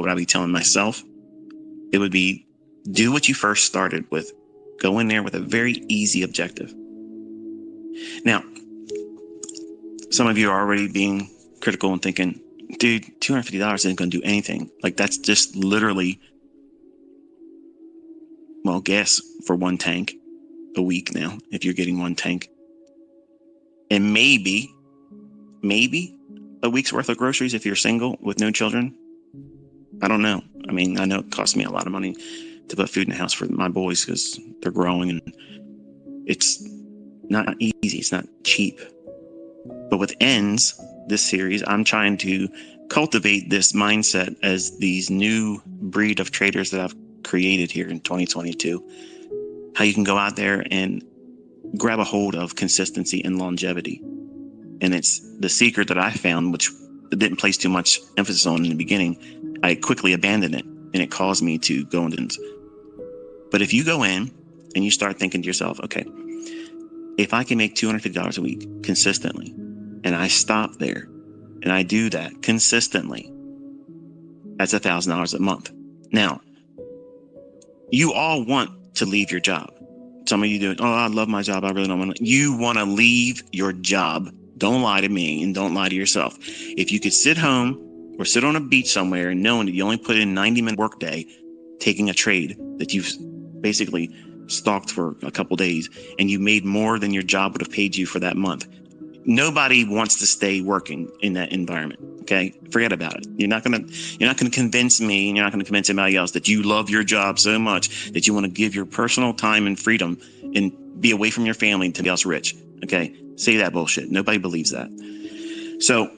what I'd be telling myself, it would be do what you first started with. Go in there with a very easy objective. Now, some of you are already being critical and thinking, dude, $250 isn't going to do anything. Like, that's just literally, well, gas for one tank a week now, if you're getting one tank. And maybe a week's worth of groceries if you're single with no children. I don't know. I mean, I know it costs me a lot of money to put food in the house for my boys because they're growing, and it's not easy. It's not cheap. But with Ends, this series, I'm trying to cultivate this mindset as these new breed of traders that I've created here in 2022. How you can go out there and grab a hold of consistency and longevity. And it's the secret that I found, which didn't place too much emphasis on in the beginning. I quickly abandoned it, and it caused me to go into Ends. But if you go in and you start thinking to yourself, okay, if I can make $250 a week consistently, and I stop there and I do that consistently, that's $1,000 a month. Now, you all want to leave your job. Some of you do, oh, I love my job. I really don't want to. You want to leave your job. Don't lie to me and don't lie to yourself. If you could sit home or sit on a beach somewhere knowing that you only put in 90-minute workday, taking a trade that you've basically stalked for a couple days, and you made more than your job would have paid you for that month. Nobody wants to stay working in that environment. Okay, forget about it. You're not gonna convince me, and you're not gonna convince anybody else that you love your job so much that you want to give your personal time and freedom and be away from your family to be else rich. Okay, say that bullshit. Nobody believes that. So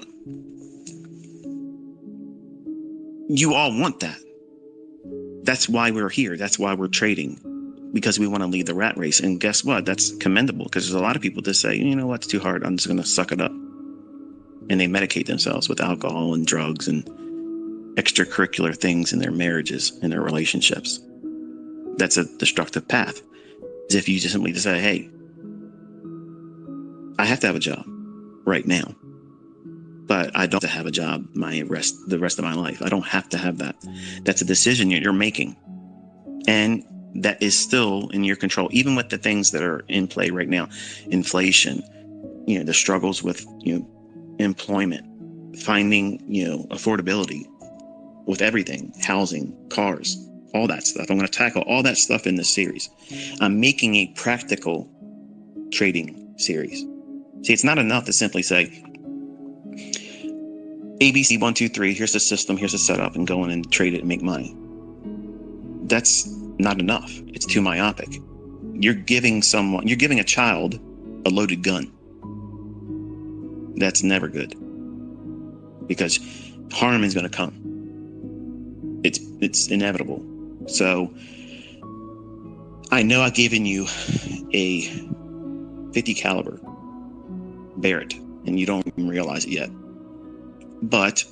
you all want that. That's why we're here. That's why we're trading, because we want to lead the rat race. And guess what? That's commendable, because there's a lot of people that say, you know what, it's too hard. I'm just going to suck it up. And they medicate themselves with alcohol and drugs and extracurricular things in their marriages and their relationships. That's a destructive path. As if you just simply say, hey, I have to have a job right now, but I don't have to have a job the rest of my life. I don't have to have that. That's a decision you're making. And that is still in your control, even with the things that are in play right now. Inflation, the struggles with, employment, finding, affordability with everything, housing, cars, all that stuff. I'm going to tackle all that stuff in this series. I'm making a practical trading series. See, it's not enough to simply say, ABC 1, 2, 3, here's the system, here's the setup, and go in and trade it and make money. That's not enough. It's too myopic. You're giving a child a loaded gun. That's never good, because harm is going to come. It's inevitable. So I know I've given you a 50 caliber Barrett, and you don't even realize it yet. But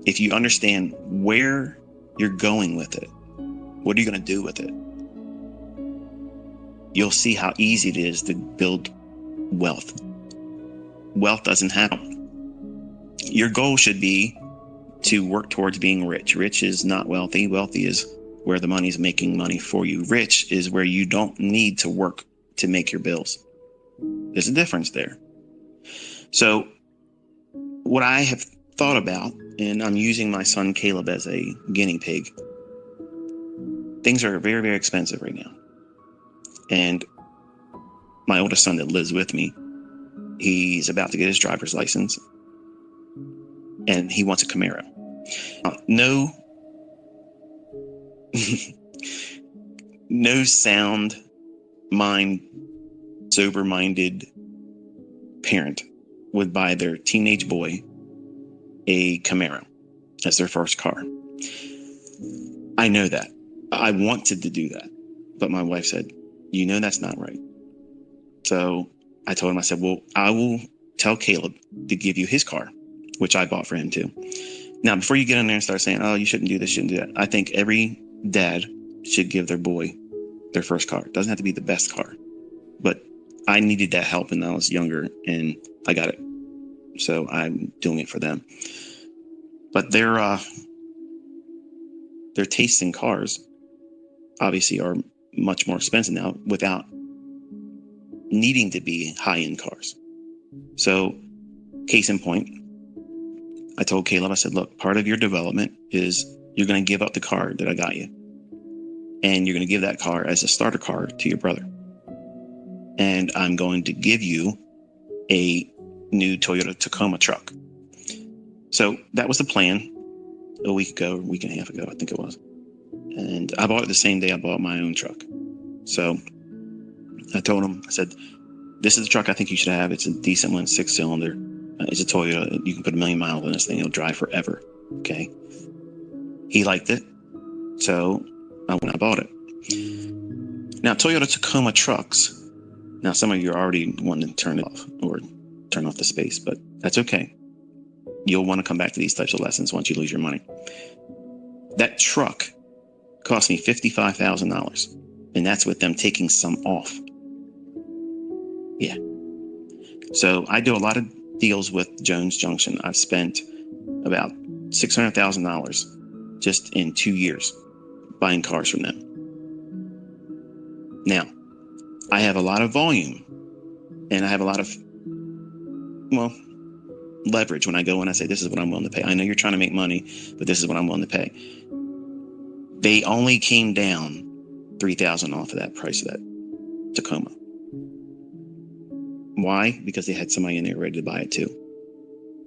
if you understand where you're going with it, what are you going to do with it, you'll see how easy it is to build wealth. Wealth doesn't happen. Your goal should be to work towards being rich. Rich is not wealthy. Wealthy is where the money's making money for you. Rich is where you don't need to work to make your bills. There's a difference there. So what I have thought about, and I'm using my son Caleb as a guinea pig, things are very, very expensive right now. And my oldest son that lives with me, he's about to get his driver's license, and he wants a Camaro. No sound mind, sober-minded parent would buy their teenage boy a Camaro as their first car. I know that. I wanted to do that. But my wife said, that's not right. So I told him, I said, well, I will tell Caleb to give you his car, which I bought for him too. Now, before you get in there and start saying, oh, you shouldn't do this, shouldn't do that, I think every dad should give their boy their first car. It doesn't have to be the best car, but I needed that help when I was younger, and I got it. So I'm doing it for them. But their tastes in cars obviously are much more expensive now without needing to be high-end cars. So, case in point, I told Caleb, I said, look, part of your development is you're going to give up the car that I got you. And you're going to give that car as a starter car to your brother. And I'm going to give you a new Toyota Tacoma truck. So that was the plan a week and a half ago, I think it was. And I bought it the same day I bought my own truck. So I told him, I said, this is the truck I think you should have. It's a decent one, 6-cylinder. It's a Toyota. You can put 1 million miles on this thing. It'll drive forever. Okay. He liked it. So I went and I bought it. Now, Toyota Tacoma trucks. Now, some of you are already wanting to turn it off or turn off the space, but that's okay. You'll want to come back to these types of lessons once you lose your money. That truck cost me $55,000, and that's with them taking some off. Yeah. So I do a lot of deals with Jones Junction. I've spent about $600,000 just in 2 years buying cars from them. Now, I have a lot of volume and I have a lot of, leverage when I go and I say, this is what I'm willing to pay. I know you're trying to make money, but this is what I'm willing to pay. They only came down $3,000 off of that price of that Tacoma. Why? Because they had somebody in there ready to buy it too.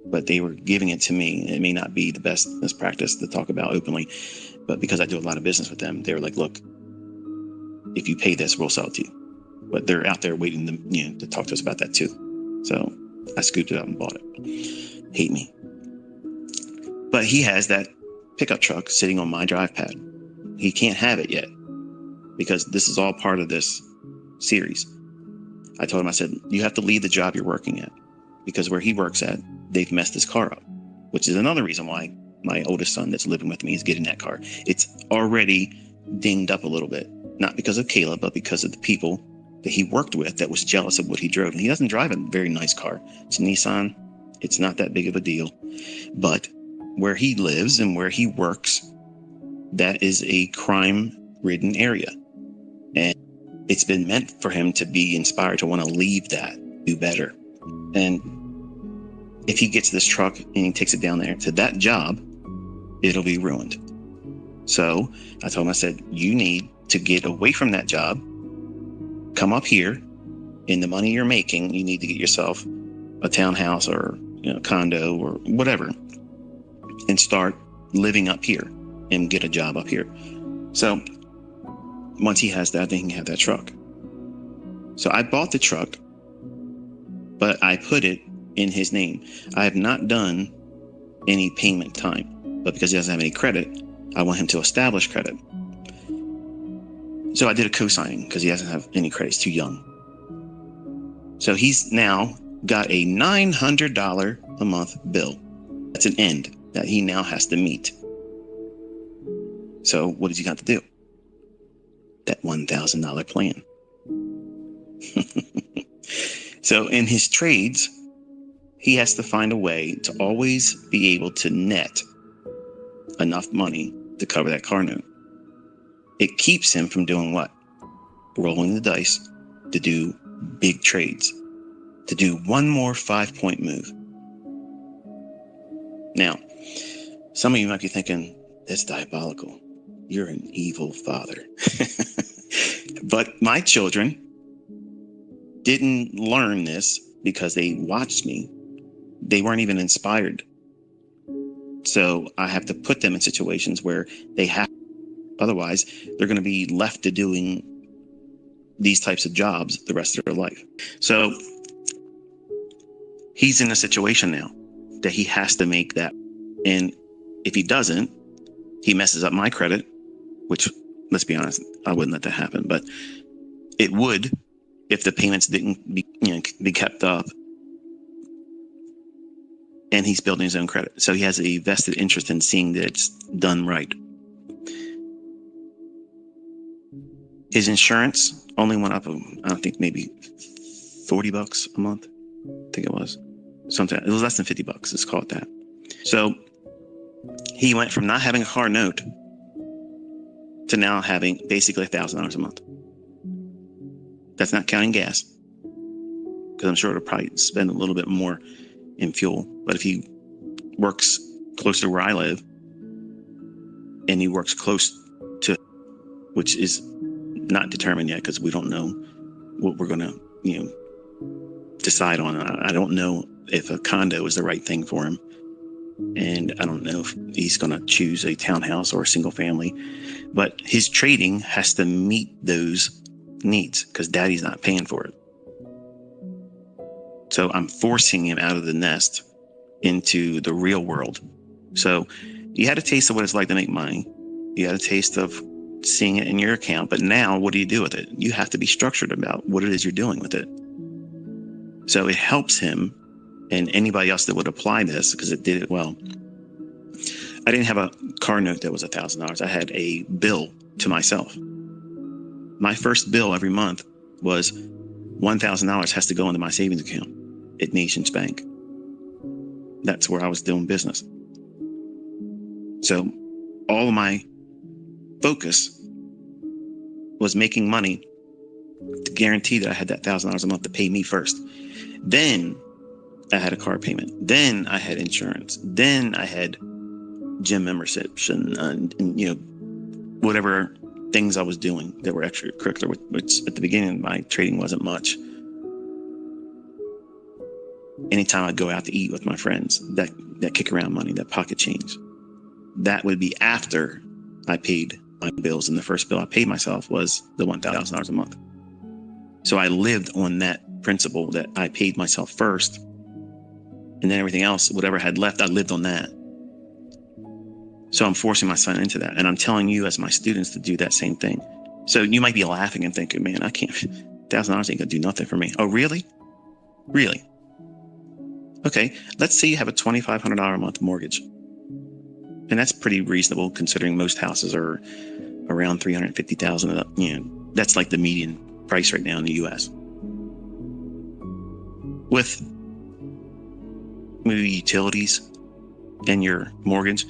But they were giving it to me. It may not be the best practice to talk about openly, but because I do a lot of business with them, they were like, look, if you pay this, we'll sell it to you. But they're out there waiting to talk to us about that too. So I scooped it up and bought it. Hate me. But he has that pickup truck sitting on my drive pad. He can't have it yet because this is all part of this series. I told him, I said, you have to leave the job you're working at because where he works at, they've messed his car up, which is another reason why my oldest son that's living with me is getting that car. It's already dinged up a little bit, not because of Caleb, but because of the people that he worked with that was jealous of what he drove. And he doesn't drive a very nice car. It's a Nissan. It's not that big of a deal. But where he lives and where he works, that is a crime-ridden area. And it's been meant for him to be inspired to want to leave that, do better. And if he gets this truck and he takes it down there to that job, it'll be ruined. So I told him, I said, you need to get away from that job, come up here, in the money you're making, you need to get yourself a townhouse or condo or whatever, and start living up here and get a job up here. So once he has that, then he can have that truck. So I bought the truck, but I put it in his name. I have not done any payment time, but because he doesn't have any credit, I want him to establish credit. So I did a co-signing because he doesn't have any credit. He's too young. So he's now got a $900 a month bill. That's an end that he now has to meet. So what does he got to do? That $1,000 plan. So in his trades, he has to find a way to always be able to net enough money to cover that car note. It keeps him from doing what? Rolling the dice to do big trades, to do one more 5-point move. Now, some of you might be thinking, that's diabolical. You're an evil father. But my children didn't learn this because they watched me. They weren't even inspired. So I have to put them in situations where they have. Otherwise, they're going to be left to doing these types of jobs the rest of their life. So he's in a situation now that he has to make that. And if he doesn't, he messes up my credit, which, let's be honest, I wouldn't let that happen. But it would if the payments didn't be kept up. And he's building his own credit. So he has a vested interest in seeing that it's done right. His insurance only went up, I don't think, maybe $40 a month. I think it was. Something. It was less than $50. Let's call it that. So He went from not having a car note to now having basically $1,000 a month. That's not counting gas, because I'm sure it'll probably spend a little bit more in fuel. But if he works close to where I live, and he works close to, which is not determined yet because we don't know what we're going to, decide on. I don't know if a condo is the right thing for him. And I don't know if he's going to choose a townhouse or a single family, but his trading has to meet those needs because daddy's not paying for it. So I'm forcing him out of the nest into the real world. So you had a taste of what it's like to make money. You had a taste of seeing it in your account, but now what do you do with it? You have to be structured about what it is you're doing with it. So it helps him and anybody else that would apply this, because it did it well. I didn't have a car note that was $1,000. I had a bill to myself. My first bill every month was $1,000 has to go into my savings account at Nations Bank. That's where I was doing business. So all of my focus was making money to guarantee that I had that $1,000 a month to pay me first. Then I had a car payment. Then I had insurance. Then I had gym memberships and whatever things I was doing that were extracurricular, which at the beginning my trading wasn't much. Anytime I'd go out to eat with my friends, that kick around money, that pocket change, that would be after I paid my bills. And the first bill I paid myself was the $1,000 a month. So I lived on that principle that I paid myself first. And then everything else, whatever I had left, I lived on that. So I'm forcing my son into that. And I'm telling you as my students to do that same thing. So you might be laughing and thinking, man, I can't, $1,000 ain't gonna do nothing for me. Oh, really? Really? Okay, let's say you have a $2,500 a month mortgage. And that's pretty reasonable considering most houses are around $350,000. That's like the median price right now in the US. With maybe utilities and your mortgage,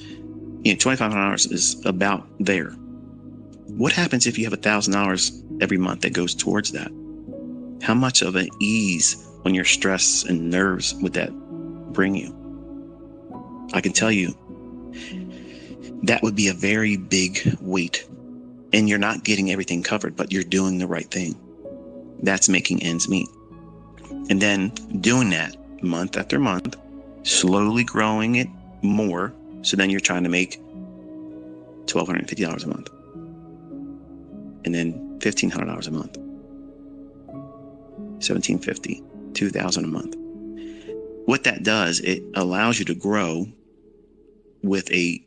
$2,500 is about there. What happens if you have $1,000 every month that goes towards that? How much of an ease on your stress and nerves would that bring you? I can tell you that would be a very big weight, and you're not getting everything covered, but you're doing the right thing. That's making ends meet. And then doing that month after month, slowly growing it more. So then you're trying to make $1,250 a month, and then $1,500 a month, $1,750, $2,000 a month. What that does, it allows you to grow with a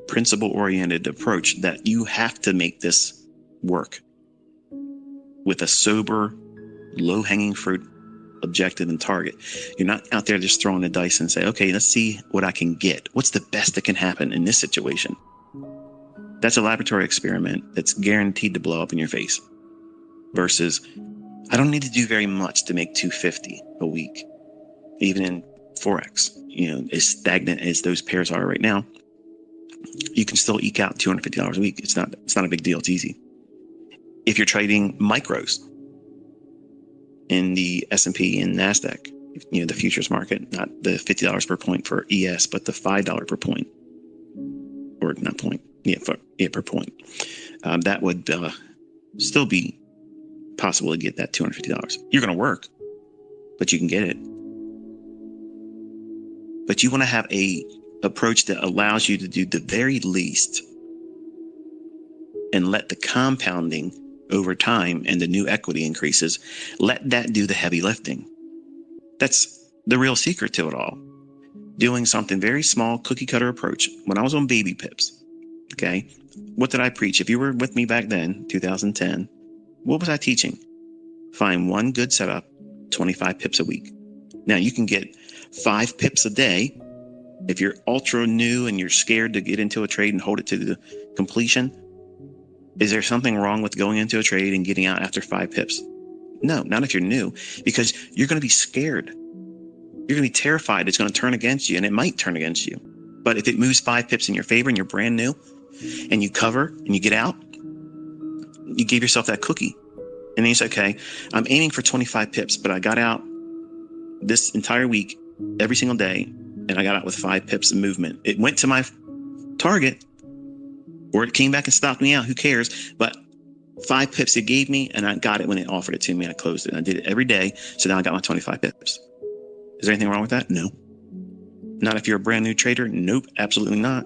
principle-oriented approach that you have to make this work with a sober, low-hanging fruit objective and target. You're not out there just throwing the dice and say, okay, let's see what I can get. What's the best that can happen in this situation? That's a laboratory experiment that's guaranteed to blow up in your face. Versus, I don't need to do very much to make $250 a week. Even in Forex, as stagnant as those pairs are right now, you can still eke out $250 a week. It's not a big deal. It's easy. If you're trading micros in the S&P and NASDAQ, the futures market, not the $50 per point for ES, but the $5 per point, or not point, per point. That would still be possible to get that $250. You're going to work, but you can get it. But you want to have a approach that allows you to do the very least and let the compounding over time and the new equity increases, let that do the heavy lifting. That's the real secret to it all. Doing something very small, cookie cutter approach. When I was on Baby Pips, okay, what did I preach? If you were with me back then, 2010, what was I teaching? Find one good setup, 25 pips a week. Now you can get 5 pips a day. If you're ultra new and you're scared to get into a trade and hold it to the completion, is there something wrong with going into a trade and getting out after 5 pips? No, not if you're new, because you're going to be scared. You're going to be terrified it's going to turn against you, and it might turn against you. But if it moves 5 pips in your favor and you're brand new and you cover and you get out, you gave yourself that cookie. And then you say, okay, I'm aiming for 25 pips, but I got out this entire week, every single day, and I got out with 5 pips of movement. It went to my target, or it came back and stopped me out. Who cares? But 5 pips it gave me, and I got it when it offered it to me. I closed it. I did it every day. So now I got my 25 pips. Is there anything wrong with that? No. Not if you're a brand new trader. Nope, absolutely not.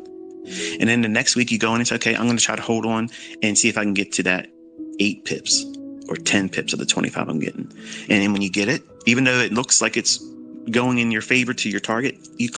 And then the next week you go in and say, okay, I'm going to try to hold on and see if I can get to that 8 pips or 10 pips of the 25 I'm getting. And then when you get it, even though it looks like it's going in your favor to your target, you